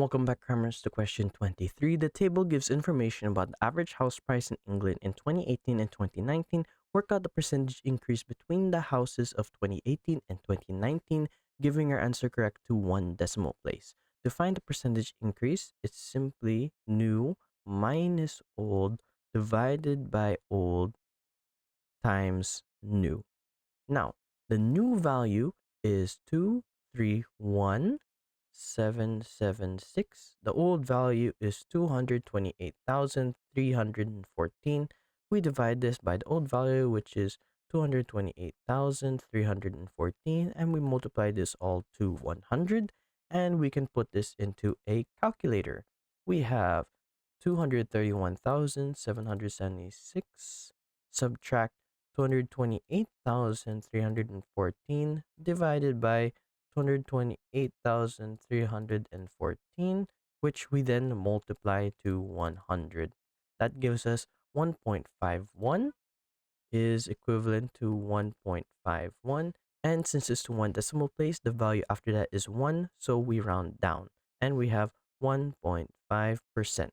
Welcome back, Crammers, to question 23. The table gives information about the average house price in England in 2018 and 2019. Work out the percentage increase between the houses of 2018 and 2019, giving your answer correct to one decimal place. To find the percentage increase, it's simply new minus old divided by old times new. Now, the new value is 231,776. The old value is 228,314. We divide this by the old value, which is 228,314, and we multiply this all to 100, and we can put this into a calculator. We have 231,776 subtract 228,314 divided by 228,314, which we then multiply to 100. That gives us 1.51 is equivalent to 1.51. And since it's to one decimal place, the value after that is 1, so we round down. And we have 1.5%.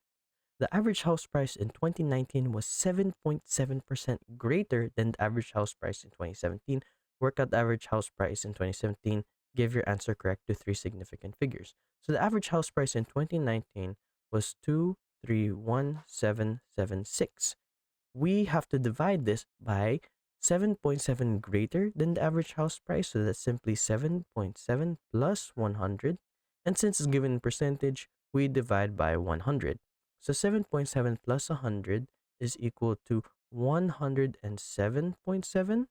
The average house price in 2019 was 7.7% greater than the average house price in 2017. Work out the average house price in 2017. Give your answer correct to three significant figures. So the average house price in 2019 was 231,776. We have to divide this by 7.7 greater than the average house price. So that's simply 7.7 plus 100. And since it's given in percentage, we divide by 100. So 7.7 plus 100 is equal to 107.7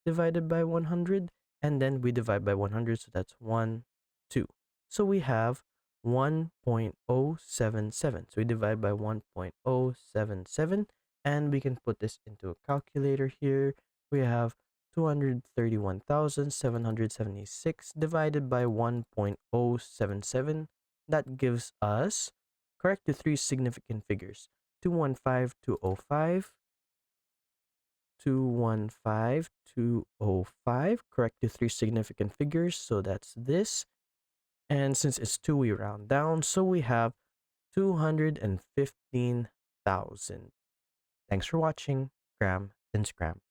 divided by 100. And then we divide by 100. So that's 1, 2. So we have 1.077. So we divide by 1.077. And we can put this into a calculator here. We have 231,776 divided by 1.077. That gives us, correct to three significant figures, 215,205, 215,205, correct to three significant figures, so that's this. And since it's 2, we round down, so we have 215,000. Thanks for watching. Gram and Scram.